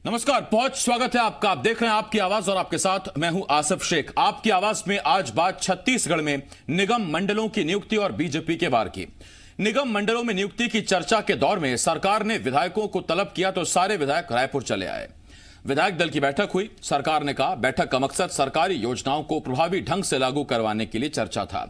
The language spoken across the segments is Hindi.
नमस्कार, बहुत स्वागत है आपका। आप देख रहे हैं आपकी आवाज और आपके साथ मैं हूं आसिफ शेख। आपकी आवाज में आज बात छत्तीसगढ़ में निगम मंडलों की नियुक्ति और बीजेपी के वार की। निगम मंडलों में नियुक्ति की चर्चा के दौर में सरकार ने विधायकों को तलब किया तो सारे विधायक रायपुर चले आए। विधायक दल की बैठक हुई। सरकार ने कहा बैठक का मकसद सरकारी योजनाओं को प्रभावी ढंग से लागू करवाने के लिए चर्चा था,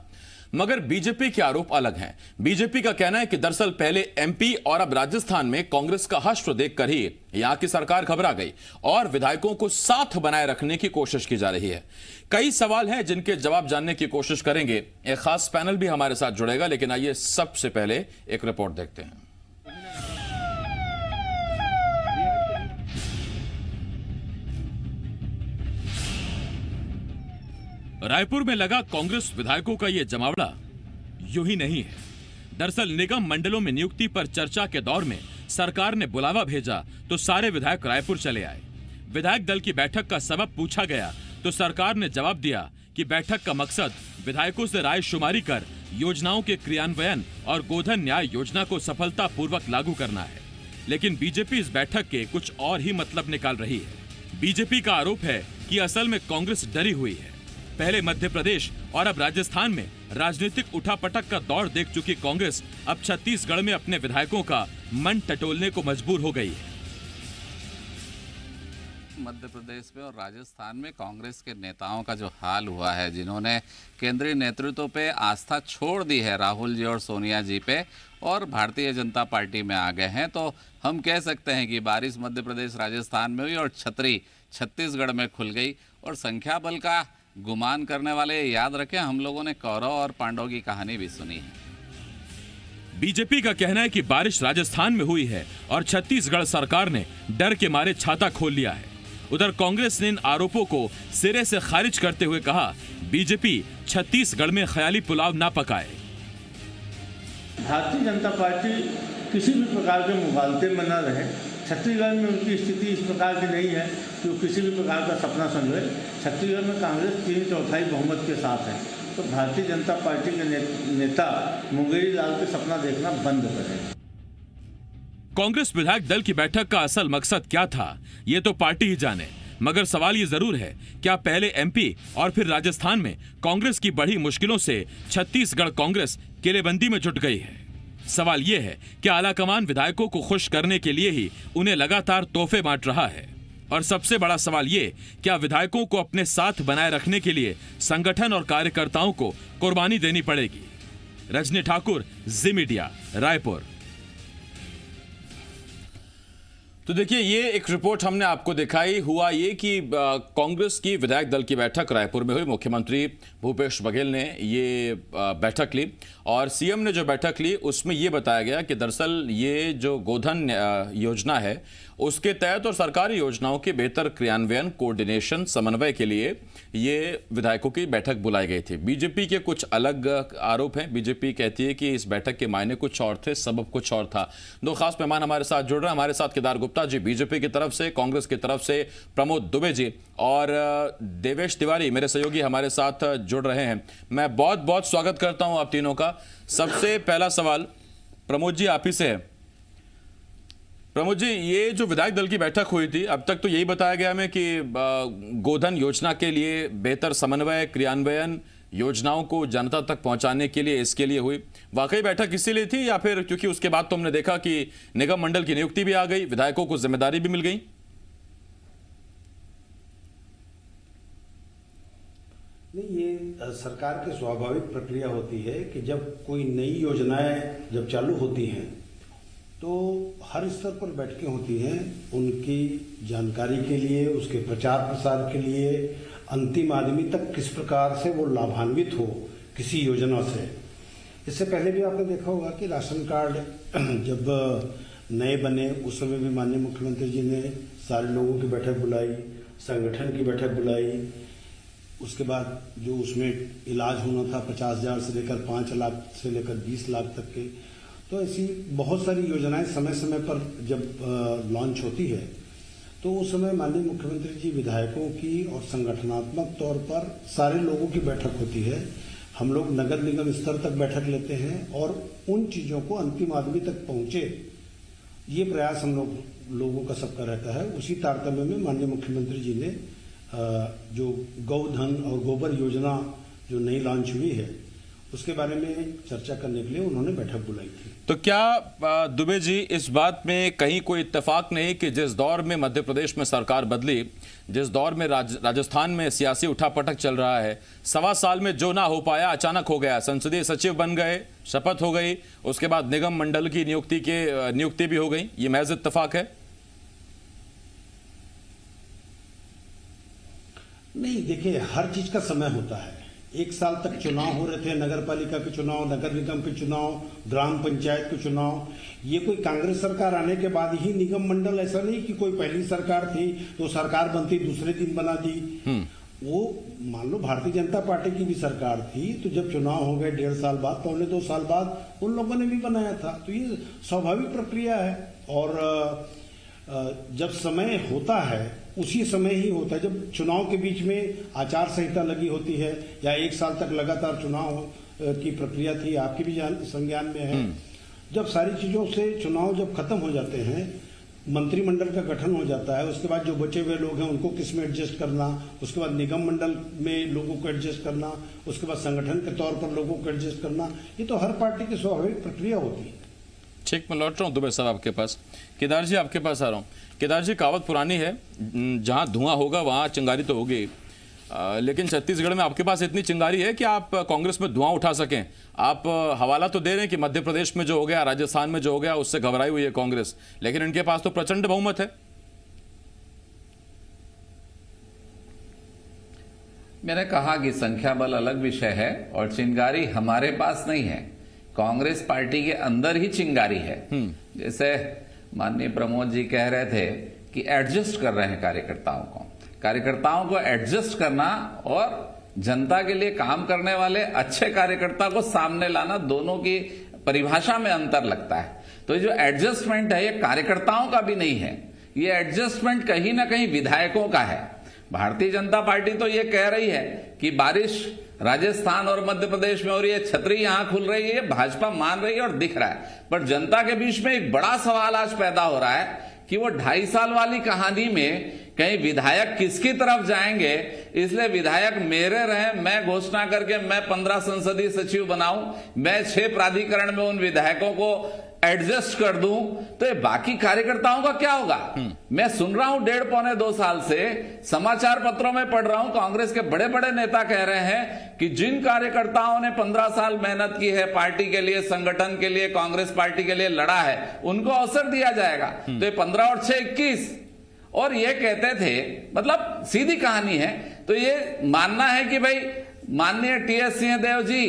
मगर बीजेपी के आरोप अलग हैं। बीजेपी का कहना है कि दरअसल पहले एमपी और अब राजस्थान में कांग्रेस का हश्र देखकर ही यहां की सरकार घबरा गई और विधायकों को साथ बनाए रखने की कोशिश की जा रही है। कई सवाल हैं जिनके जवाब जानने की कोशिश करेंगे। एक खास पैनल भी हमारे साथ जुड़ेगा, लेकिन आइए सबसे पहले एक रिपोर्ट देखते हैं। रायपुर में लगा कांग्रेस विधायकों का यह जमावड़ा यूं ही नहीं है। दरअसल निगम मंडलों में नियुक्ति पर चर्चा के दौर में सरकार ने बुलावा भेजा तो सारे विधायक रायपुर चले आए। विधायक दल की बैठक का सबब पूछा गया तो सरकार ने जवाब दिया कि बैठक का मकसद विधायकों से राय शुमारी कर योजनाओं के क्रियान्वयन और गोधन न्याय योजना को सफलतापूर्वक लागू करना है। लेकिन बीजेपी इस बैठक के कुछ और ही मतलब निकाल रही है। बीजेपी का आरोप है कि असल में कांग्रेस डरी हुई है। पहले मध्य प्रदेश और अब राजस्थान में राजनीतिक उठापटक का दौर देख चुकी कांग्रेस अब छत्तीसगढ़ में अपने विधायकों का मन टटोलने को मजबूर हो गई है। मध्य प्रदेश में और राजस्थान में कांग्रेस के नेताओं का जो हाल हुआ है, जिन्होंने केंद्रीय नेतृत्व पे आस्था छोड़ दी है राहुल जी और सोनिया जी पे और भारतीय जनता पार्टी में आ गए हैं, तो हम कह सकते हैं कि बारिश मध्य प्रदेश राजस्थान में हुई और छतरी छत्तीसगढ़ में खुल गई। और संख्या बल का गुमान करने वाले याद रखें, हम लोगों ने कौरव और पांडव की कहानी भी सुनी है। बीजेपी का कहना है कि बारिश राजस्थान में हुई है और छत्तीसगढ़ सरकार ने डर के मारे छाता खोल लिया है। उधर कांग्रेस ने इन आरोपों को सिरे से खारिज करते हुए कहा बीजेपी छत्तीसगढ़ में ख्याली पुलाव ना पकाए। भारतीय जनता पार्टी किसी भी प्रकार के मुगालते में न रहे। छत्तीसगढ़ में उनकी स्थिति इस प्रकार की नहीं है कि वो किसी भी प्रकार का सपना समझे। छत्तीसगढ़ में कांग्रेस 3/4 बहुमत के साथ है, तो भारतीय जनता पार्टी के नेता मुंगेरी लाल के सपना देखना बंद करें। कांग्रेस विधायक दल की बैठक का असल मकसद क्या था, ये तो पार्टी ही जाने, मगर सवाल ये जरूर है क्या पहले एमपी और फिर राजस्थान में कांग्रेस की बढ़ी मुश्किलों से छत्तीसगढ़ कांग्रेस किलेबंदी में जुट गई है। सवाल यह है कि आलाकमान विधायकों को खुश करने के लिए ही उन्हें लगातार तोहफे बांट रहा है। और सबसे बड़ा सवाल ये, क्या विधायकों को अपने साथ बनाए रखने के लिए संगठन और कार्यकर्ताओं को कुर्बानी देनी पड़ेगी। रजनी ठाकुर, जी मीडिया, रायपुर। तो देखिए, ये एक रिपोर्ट हमने आपको दिखाई। हुआ ये कि कांग्रेस की विधायक दल की बैठक रायपुर में हुई। मुख्यमंत्री भूपेश बघेल ने ये बैठक ली और सीएम ने जो बैठक ली उसमें ये बताया गया कि दरअसल ये जो गोधन योजना है उसके तहत और सरकारी योजनाओं के बेहतर क्रियान्वयन, कोऑर्डिनेशन, समन्वय के लिए ये विधायकों की बैठक बुलाई गई थी। बीजेपी के कुछ अलग आरोप हैं। बीजेपी कहती है कि इस बैठक के मायने कुछ और थे, सबब कुछ और था। दो खास मेहमान हमारे साथ जुड़ रहे हैं। हमारे साथ केदार गुप्ता जी बीजेपी की तरफ से, कांग्रेस की तरफ से प्रमोद दुबे जी और देवेश तिवारी मेरे सहयोगी हमारे साथ जुड़ रहे हैं। मैं बहुत बहुत स्वागत करता हूं आप तीनों का। सबसे पहला सवाल प्रमोद जी आप ही से है। प्रमोद जी, ये जो विधायक दल की बैठक हुई थी, अब तक तो यही बताया गया हमें कि गोधन योजना के लिए बेहतर समन्वय, क्रियान्वयन, योजनाओं को जनता तक पहुंचाने के लिए, इसके लिए हुई। वाकई बैठक इसीलिए थी या फिर क्योंकि उसके बाद तो हमने देखा कि निगम मंडल की नियुक्ति भी आ गई, विधायकों को जिम्मेदारी भी मिल गई? नहीं, ये सरकार की स्वाभाविक प्रक्रिया होती है कि जब कोई नई योजनाएं जब चालू होती हैं तो हर स्तर पर बैठकें होती हैं उनकी जानकारी के लिए, उसके प्रचार प्रसार के लिए, अंतिम आदमी तक किस प्रकार से वो लाभान्वित हो किसी योजना से। इससे पहले भी आपने देखा होगा कि राशन कार्ड जब नए बने उस समय भी माननीय मुख्यमंत्री जी ने सारे लोगों की बैठक बुलाई, संगठन की बैठक बुलाई। उसके बाद जो उसमें इलाज होना था 50,000 से लेकर 5 लाख से लेकर 20 लाख तक के, तो ऐसी बहुत सारी योजनाएं समय समय पर जब लॉन्च होती है तो उस समय माननीय मुख्यमंत्री जी विधायकों की और संगठनात्मक तौर पर सारे लोगों की बैठक होती है। हम लोग नगर निगम स्तर तक बैठक लेते हैं और उन चीज़ों को अंतिम आदमी तक पहुँचे ये प्रयास हम लोगों का सबका रहता है। उसी तारतम्य में माननीय मुख्यमंत्री जी ने जो गौधन और गोबर योजना जो नई लॉन्च हुई है उसके बारे में चर्चा करने के लिए उन्होंने बैठक बुलाई थी। तो क्या दुबे जी इस बात में कहीं कोई इत्तेफाक नहीं कि जिस दौर में मध्य प्रदेश में सरकार बदली, जिस दौर में राजस्थान में सियासी उठापटक चल रहा है, 1.25 साल में जो ना हो पाया अचानक हो गया। संसदीय सचिव बन गए, शपथ हो गई, उसके बाद निगम मंडल की नियुक्ति भी हो गई, ये महज इत्तेफाक है? नहीं, देखिए हर चीज का समय होता है। 1 साल तक चुनाव हो रहे थे, नगर पालिका के चुनाव, नगर निगम के चुनाव, ग्राम पंचायत के चुनाव। ये कोई कांग्रेस सरकार आने के बाद ही निगम मंडल, ऐसा नहीं कि कोई पहली सरकार थी तो सरकार बनती दूसरे दिन बना दी। वो मान लो भारतीय जनता पार्टी की भी सरकार थी तो जब चुनाव हो गए 1.5 साल बाद, 1.25 साल बाद उन लोगों ने भी बनाया था। तो ये स्वाभाविक प्रक्रिया है और जब समय होता है उसी समय ही होता है। जब चुनाव के बीच में आचार संहिता लगी होती है या 1 साल तक लगातार चुनाव की प्रक्रिया थी, आपके भी संज्ञान में है। जब सारी चीजों से चुनाव जब खत्म हो जाते हैं, मंत्रिमंडल का गठन हो जाता है, उसके बाद जो बचे हुए लोग हैं उनको किस में एडजस्ट करना, उसके बाद निगम मंडल में लोगों को एडजस्ट करना, उसके बाद संगठन के तौर पर लोगों को एडजस्ट करना, ये तो हर पार्टी की स्वाभाविक प्रक्रिया होती है। ठीक, मैं लौट रहा हूँ दुबे साहब आपके पास। केदार जी आपके पास आ रहा हूँ। केदार जी, कहावत पुरानी है, जहाँ धुआं होगा वहाँ चिंगारी तो होगी, लेकिन छत्तीसगढ़ में आपके पास इतनी चिंगारी है कि आप कांग्रेस में धुआं उठा सकें। आप हवाला तो दे रहे हैं कि मध्य प्रदेश में जो हो गया, राजस्थान में जो हो गया, उससे घबराई हुई है कांग्रेस, लेकिन इनके पास तो प्रचंड बहुमत है। मैंने कहा कि संख्या बल अलग विषय है और चिंगारी हमारे पास नहीं है, कांग्रेस पार्टी के अंदर ही चिंगारी है। जैसे माननीय प्रमोद जी कह रहे थे कि एडजस्ट कर रहे हैं कार्यकर्ताओं को एडजस्ट करना और जनता के लिए काम करने वाले अच्छे कार्यकर्ता को सामने लाना, दोनों की परिभाषा में अंतर लगता है। तो जो एडजस्टमेंट है ये कार्यकर्ताओं का भी नहीं है, ये एडजस्टमेंट कहीं ना कहीं विधायकों का है। भारतीय जनता पार्टी तो ये कह रही है कि बारिश राजस्थान और मध्य प्रदेश में हो रही है, छतरी यहां खुल रही है, भाजपा मान रही है और दिख रहा है। पर जनता के बीच में एक बड़ा सवाल आज पैदा हो रहा है कि वो 2.5 साल वाली कहानी में कहीं विधायक किसकी तरफ जाएंगे। इसलिए विधायक मेरे रहे, मैं घोषणा करके मैं 15 संसदीय सचिव बनाऊं, मैं 6 प्राधिकरण में उन विधायकों को एडजस्ट कर दूं, तो ये बाकी कार्यकर्ताओं का क्या होगा। मैं सुन रहा हूं 1.5-2 साल से, समाचार पत्रों में पढ़ रहा हूं, कांग्रेस के बड़े बड़े नेता कह रहे हैं कि जिन कार्यकर्ताओं ने 15 साल मेहनत की है पार्टी के लिए, संगठन के लिए, कांग्रेस पार्टी के लिए लड़ा है, उनको अवसर दिया जाएगा। तो ये 15 और 6 21 और ये कहते थे, मतलब सीधी कहानी है। तो ये मानना है कि भाई माननीय टीएस सिंहदेव जी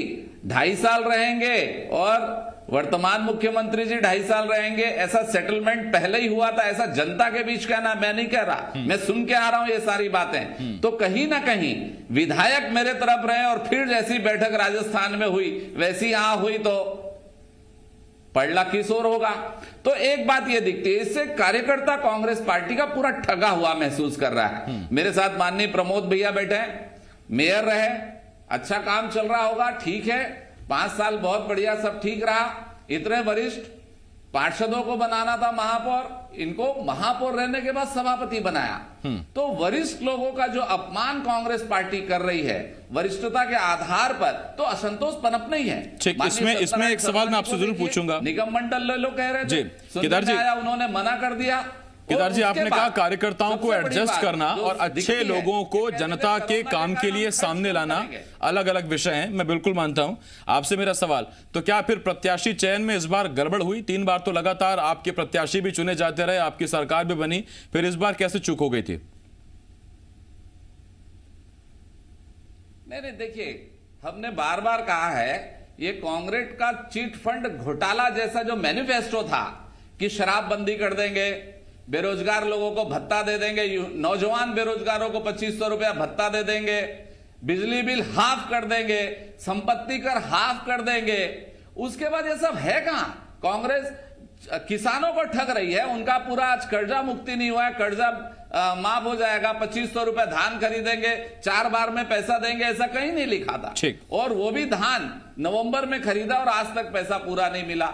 2.5 साल रहेंगे और वर्तमान मुख्यमंत्री जी 2.5 साल रहेंगे, ऐसा सेटलमेंट पहले ही हुआ था, ऐसा जनता के बीच कहना मैं नहीं कह रहा, मैं सुन के आ रहा हूं ये सारी बातें। तो कहीं ना कहीं विधायक मेरे तरफ रहे और फिर जैसी बैठक राजस्थान में हुई वैसी यहां हुई तो पड़ला किशोर होगा। तो एक बात ये दिखती है, इससे कार्यकर्ता कांग्रेस पार्टी का पूरा ठगा हुआ महसूस कर रहा है। मेरे साथ माननीय प्रमोद भैया बैठे हैं, मेयर रहे, अच्छा काम चल रहा होगा, ठीक है, 5 साल बहुत बढ़िया, सब ठीक रहा। इतने वरिष्ठ पार्षदों को बनाना था महापौर, इनको महापौर रहने के बाद सभापति बनाया। तो वरिष्ठ लोगों का जो अपमान कांग्रेस पार्टी कर रही है वरिष्ठता के आधार पर, तो असंतोष पनपना ही है। ठीक, इसमें एक सवाल मैं आपसे जरूर पूछूंगा। निगम मंडल लोग कह रहे थे, केदार जी उन्होंने मना कर दिया। केदार जी, आपने कहा कार्यकर्ताओं को एडजस्ट करना और अच्छे लोगों को जनता के काम के लिए सामने लाना अलग अलग विषय हैं, मैं बिल्कुल मानता हूं। आपसे मेरा सवाल, तो क्या फिर प्रत्याशी चयन में इस बार गड़बड़ हुई? 3 बार तो लगातार आपके प्रत्याशी भी चुने जाते रहे, आपकी सरकार भी बनी, फिर इस बार कैसे चूक हो गई थी? नहीं, देखिए, हमने बार बार कहा है ये कांग्रेस का चिट फंड घोटाला जैसा जो मैनिफेस्टो था कि शराबबंदी कर देंगे, बेरोजगार लोगों को भत्ता दे देंगे, नौजवान बेरोजगारों को 2500 रुपया भत्ता दे देंगे, बिजली बिल हाफ कर देंगे, संपत्ति कर हाफ कर देंगे, उसके बाद ये सब है कहां? कांग्रेस किसानों को ठग रही है, उनका पूरा आज कर्जा मुक्ति नहीं हुआ है, कर्जा माफ हो जाएगा, 2500 रुपए धान खरीदेंगे, 4 बार में पैसा देंगे, ऐसा कहीं नहीं लिखा था। और वो भी धान नवंबर में खरीदा और आज तक पैसा पूरा नहीं मिला।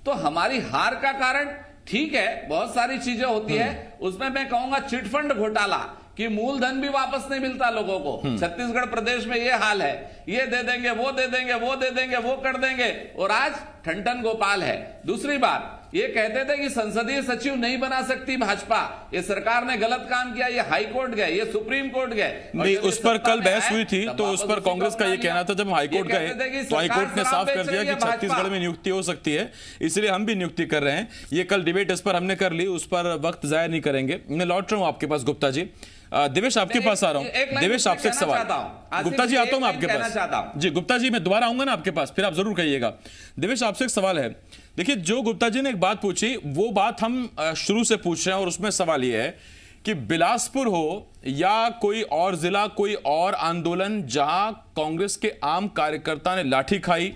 तो हमारी हार का कारण ठीक है, बहुत सारी चीजें होती है, उसमें मैं कहूंगा चिटफंड घोटाला कि मूलधन भी वापस नहीं मिलता लोगों को। छत्तीसगढ़ प्रदेश में ये हाल है, ये दे देंगे, वो दे देंगे, वो दे देंगे, वो कर देंगे, और आज ठन गोपाल है। दूसरी बात, ये कहते थे कि संसदीय सचिव नहीं बना सकती भाजपा, ये सरकार ने गलत काम किया, ये हाई कोर्ट गए, ये सुप्रीम कोर्ट गए। नहीं, उस पर कल बहस हुई थी, तो उस पर कांग्रेस का ये कहना था, जब हाई कोर्ट गए तो हाई कोर्ट ने साफ कर दिया कि छत्तीसगढ़ में नियुक्ति हो सकती है, इसलिए हम भी नियुक्ति कर रहे हैं। ये कल डिबेट इस पर हमने कर ली, उस पर वक्त जाया नहीं करेंगे। मैं लौट रहा हूं आपके पास गुप्ता जी। देवेश आपके पास आ रहा हूं। देवेश आपसे एक सवाल, गुप्ता जी आता हूं मैं आपके पास। जी गुप्ता जी, मैं दोबारा आऊंगा ना आपके पास, फिर आप जरूर कहिएगा। देवेश आपसे एक सवाल है। देखिए, जो गुप्ता जी ने एक बात पूछी, वो बात हम शुरू से पूछ रहे हैं, और उसमें सवाल ये है कि बिलासपुर हो या कोई और जिला, कोई और आंदोलन जहां कांग्रेस के आम कार्यकर्ता ने लाठी खाई,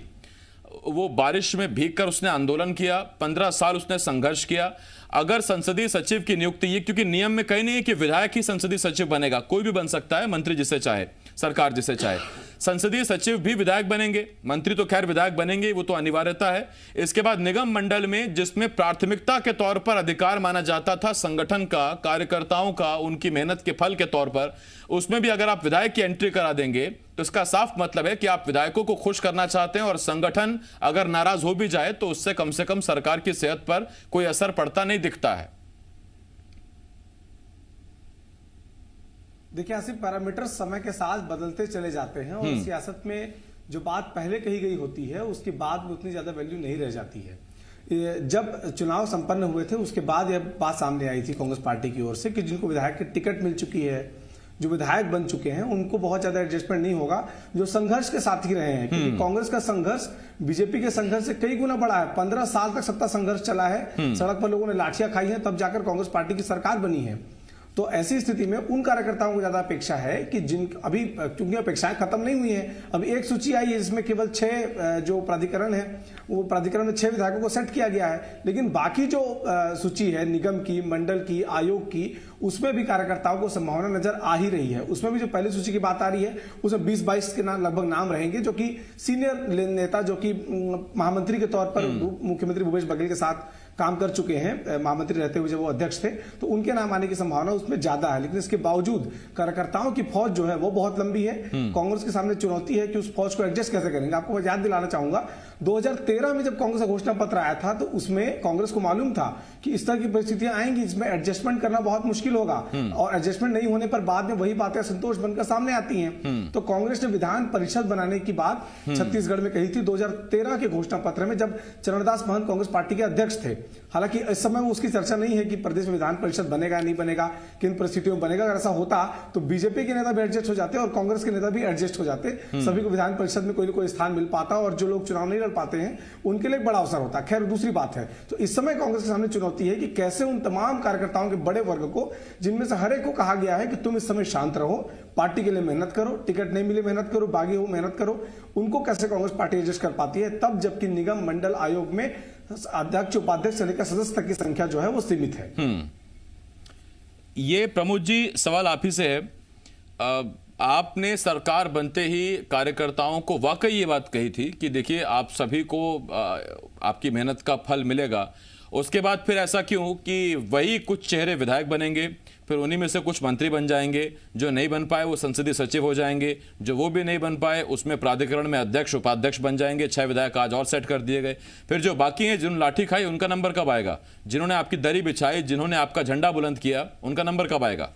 वो बारिश में भीगकर उसने आंदोलन किया, 15 साल उसने संघर्ष किया। अगर संसदीय सचिव की नियुक्ति, ये क्योंकि नियम में कहीं नहीं है कि विधायक ही संसदीय सचिव बनेगा, कोई भी बन सकता है, मंत्री जिसे चाहे, सरकार जिसे चाहे। संसदीय सचिव भी विधायक बनेंगे, मंत्री तो खैर विधायक बनेंगे, वो तो अनिवार्यता है। इसके बाद निगम मंडल में, जिसमें प्राथमिकता के तौर पर अधिकार माना जाता था संगठन का, कार्यकर्ताओं का, उनकी मेहनत के फल के तौर पर, उसमें भी अगर आप विधायक की एंट्री करा देंगे तो इसका साफ मतलब है कि आप विधायकों को खुश करना चाहते हैं, और संगठन अगर नाराज हो भी जाए तो उससे कम से कम सरकार की सेहत पर कोई असर पड़ता नहीं दिखता है। देखिए, ऐसे पैरामीटर समय के साथ बदलते चले जाते हैं, और सियासत में जो बात पहले कही गई होती है उसके बाद में उतनी ज्यादा वैल्यू नहीं रह जाती है। जब चुनाव संपन्न हुए थे उसके बाद यह बात सामने आई थी कांग्रेस पार्टी की ओर से कि जिनको विधायक की टिकट मिल चुकी है, जो विधायक बन चुके हैं, उनको बहुत ज्यादा एडजस्टमेंट नहीं होगा, जो संघर्ष के साथी रहे हैं। क्योंकि कांग्रेस का संघर्ष बीजेपी के संघर्ष से कई गुना बड़ा है। 15 साल तक सत्ता संघर्ष चला है, सड़क पर लोगों ने लाठियां खाई हैं, तब जाकर कांग्रेस पार्टी की सरकार बनी है। तो ऐसी स्थिति में उन कार्यकर्ताओं को ज्यादा अपेक्षा है कि जिन अभी, क्योंकि अपेक्षाएं खत्म नहीं हुई हैं, अभी एक सूची आई है जिसमें केवल 6 जो प्राधिकरण है, वो प्राधिकरण में 6 विधायकों को सेट किया गया है, लेकिन बाकी जो सूची है निगम की, मंडल की, आयोग की, उसमें भी कार्यकर्ताओं को संभावना नजर आ ही रही है। उसमें भी जो पहली सूची की बात आ रही है उसमें 20-22 के लगभग नाम रहेंगे, जो कि सीनियर नेता, जो कि महामंत्री के तौर पर मुख्यमंत्री भूपेश बघेल के साथ काम कर चुके हैं, महामंत्री रहते हुए जब वो अध्यक्ष थे, तो उनके नाम आने की संभावना उसमें ज्यादा है। लेकिन इसके बावजूद कार्यकर्ताओं की फौज जो है वो बहुत लंबी है। कांग्रेस के सामने चुनौती है कि उस फौज को एडजस्ट कैसे करेंगे। आपको याद दिलाना चाहूंगा, 2013 में जब कांग्रेस का घोषणा पत्र आया था तो उसमें कांग्रेस को मालूम था कि इस तरह की परिस्थितियां आएंगी जिसमें एडजस्टमेंट करना बहुत मुश्किल होगा, और एडजस्टमेंट नहीं होने पर बाद में वही बातें संतोष बनकर सामने आती हैं। तो कांग्रेस ने विधान परिषद बनाने की बात छत्तीसगढ़ में कही थी 2013 के घोषणा पत्र में, जब चरणदास महंत कांग्रेस पार्टी के अध्यक्ष थे। हालांकि इस समय उसकी चर्चा नहीं है कि प्रदेश में विधान परिषद बनेगा नहीं बनेगा, किन परिस्थितियों में बनेगा। अगर ऐसा होता तो बीजेपी के नेता भी एडजस्ट हो जाते और कांग्रेस के नेता भी एडजस्ट हो जाते, सभी को विधान परिषद में कोई ना कोई स्थान मिल पाता, और जो लोग चुनाव नहीं लड़ पाते हैं उनके लिए एक बड़ा अवसर होता। खैर, दूसरी बात है, तो इस समय कांग्रेस के सामने चुनौती है कि कैसे उन तमाम कार्यकर्ताओं के बड़े वर्ग को, जिनमें से हर एक को कहा गया है कि तुम इस समय शांत रहो, पार्टी के लिए मेहनत करो, टिकट नहीं मिले मेहनत करो, बागी हो मेहनत करो, उनको कैसे कांग्रेस पार्टी एडजस्ट कर पाती है तब, जबकि निगम मंडल आयोग में अध्यक्ष, उपाध्यक्ष से लेकर सदस्य तक की संख्या जो है वो सीमित है। ये प्रमोद जी, सवाल आप ही से है। आपने सरकार बनते ही कार्यकर्ताओं को वाकई ये बात कही थी कि देखिए, आप सभी को आपकी मेहनत का फल मिलेगा। उसके बाद फिर ऐसा क्यों कि वही कुछ चेहरे विधायक बनेंगे, फिर उन्हीं में से कुछ मंत्री बन जाएंगे, जो नहीं बन पाए वो संसदीय सचिव हो जाएंगे, जो वो भी नहीं बन पाए उसमें प्राधिकरण में अध्यक्ष, उपाध्यक्ष बन जाएंगे। 6 विधायक आज और सेट कर दिए गए। फिर जो बाकी हैं, जिन्होंने लाठी खाई, उनका नंबर कब आएगा? जिन्होंने आपकी दरी बिछाई, जिन्होंने आपका झंडा बुलंद किया, उनका नंबर कब आएगा?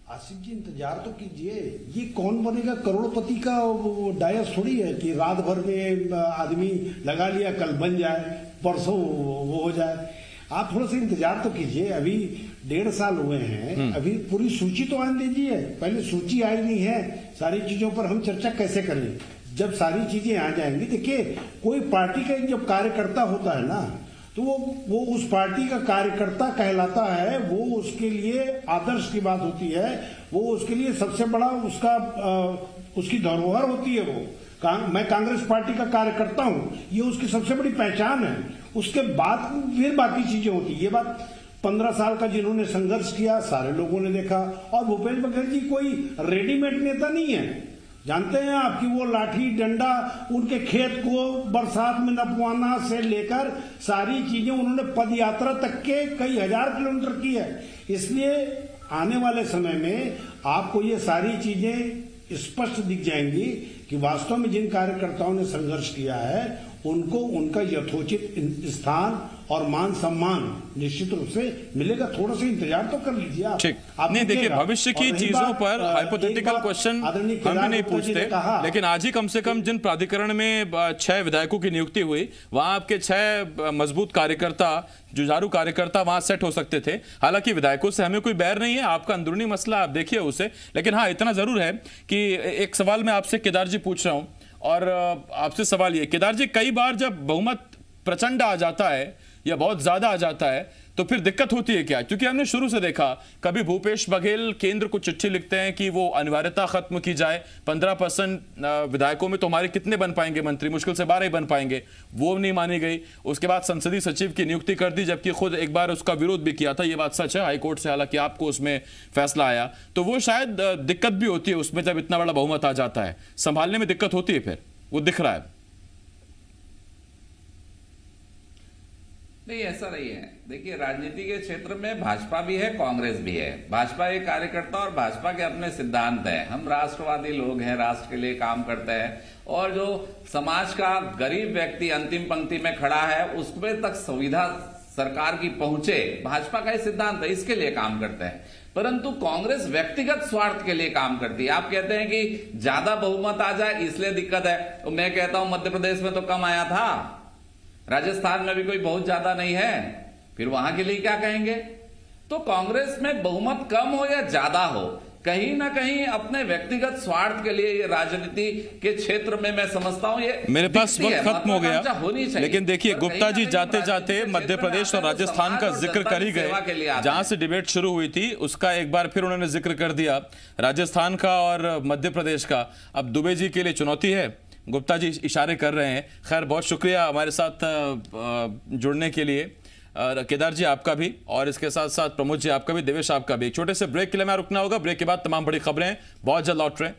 आसिफ जी, इंतजार तो कीजिए। ये कौन बनेगा करोड़पति का डायस थोड़ी है कि रात भर में आदमी लगा लिया, कल बन जाए, परसों वो हो जाए। आप थोड़ा सा इंतजार तो कीजिए। अभी 1.5 साल हुए हैं, अभी पूरी सूची तो आने दीजिए। पहले सूची आई नहीं है, सारी चीजों पर हम चर्चा कैसे करें? जब सारी चीजें आ जाएंगी, देखिए, कोई पार्टी का जब कार्यकर्ता होता है ना, तो वो उस पार्टी का कार्यकर्ता कहलाता है। वो उसके लिए आदर्श की बात होती है, वो उसके लिए सबसे बड़ा उसकी धरोहर होती है। मैं कांग्रेस पार्टी का कार्यकर्ता हूं, ये उसकी सबसे बड़ी पहचान है। उसके बाद फिर बाकी चीजें होती है। ये बात 15 साल का जिन्होंने संघर्ष किया सारे लोगों ने देखा। और भूपेश बघेल जी कोई रेडीमेड नेता नहीं है। जानते हैं आप कि वो लाठी डंडा उनके खेत को बरसात में नपवाना से लेकर सारी चीजें उन्होंने पद यात्रा तक के कई हजार किलोमीटर की है। इसलिए आने वाले समय में आपको ये सारी चीजें स्पष्ट दिख जाएंगी कि वास्तव में जिन कार्यकर्ताओं ने संघर्ष किया है उनको उनका यथोचित स्थान और मान सम्मान निश्चित रूप से मिलेगा। थोड़ा सा इंतजार तो कर लीजिए आप। ठीक, नहीं देखिए, भविष्य की चीजों पर हाइपोथेटिकल क्वेश्चन हम भी नहीं पूछते, लेकिन आज ही कम से कम जिन प्राधिकरण में 6 विधायकों की नियुक्ति हुई, वहां आपके 6 मजबूत कार्यकर्ता, जुझारू कार्यकर्ता वहां सेट हो सकते थे। हालांकि विधायकों से हमें कोई बैर नहीं है, आपका अंदरूनी मसला आप देखिए उसे, लेकिन हाँ इतना जरूर है कि एक सवाल मैं आपसे केदार जी पूछ रहा हूं, और आपसे सवाल ये, केदार जी, कई बार जब बहुमत प्रचंड आ जाता है या बहुत ज्यादा आ जाता है तो फिर दिक्कत होती है क्या? क्योंकि हमने शुरू से देखा, कभी भूपेश बघेल केंद्र को चिट्ठी लिखते हैं कि वो अनिवार्यता खत्म की जाए, 15% विधायकों में तो हमारे कितने बन पाएंगे मंत्री, मुश्किल से 12 ही बन पाएंगे, वो नहीं मानी गई। उसके बाद संसदीय सचिव की नियुक्ति कर दी, जबकि खुद एक बार उसका विरोध भी किया था, ये बात सच है, हाईकोर्ट से हालांकि आपको उसमें फैसला आया, तो वो शायद दिक्कत भी होती है उसमें जब इतना बड़ा बहुमत आ जाता है, संभालने में दिक्कत होती है, फिर वो दिख रहा है। नहीं, ऐसा नहीं है। देखिए, राजनीति के क्षेत्र में भाजपा भी है, कांग्रेस भी है। भाजपा एक कार्यकर्ता और भाजपा के अपने सिद्धांत हैं। हम राष्ट्रवादी लोग हैं, राष्ट्र के लिए काम करते हैं, और जो समाज का गरीब व्यक्ति अंतिम पंक्ति में खड़ा है उसमें तक सुविधा सरकार की पहुंचे, भाजपा का ही सिद्धांत है, इसके लिए काम करते हैं। परंतु कांग्रेस व्यक्तिगत स्वार्थ के लिए काम करती है। आप कहते हैं कि ज्यादा बहुमत आ जाए इसलिए दिक्कत है, तो मैं कहता हूं मध्य प्रदेश में तो कम आया था, राजस्थान में भी कोई बहुत ज्यादा नहीं है, फिर वहां के लिए क्या कहेंगे? तो कांग्रेस में बहुमत कम हो या ज्यादा हो, कहीं ना कहीं अपने व्यक्तिगत स्वार्थ के लिए ये राजनीति के क्षेत्र में मैं समझता हूं ये मेरे पास वक्त खत्म हो गया, लेकिन देखिए गुप्ता जी जाते जाते मध्य प्रदेश और राजस्थान का जिक्र कर ही गए, जहां से डिबेट शुरू हुई थी उसका एक बार फिर उन्होंने जिक्र कर दिया, राजस्थान का और मध्य प्रदेश का। अब दुबे जी के लिए चुनौती है, गुप्ता जी इशारे कर रहे हैं। खैर, बहुत शुक्रिया हमारे साथ जुड़ने के लिए, केदार जी आपका भी, और इसके साथ साथ प्रमोद जी आपका भी, देवेश आपका भी। एक छोटे से ब्रेक के लिए मैं रुकना होगा, ब्रेक के बाद तमाम बड़ी खबरें बहुत जल्द लौट रहे हैं।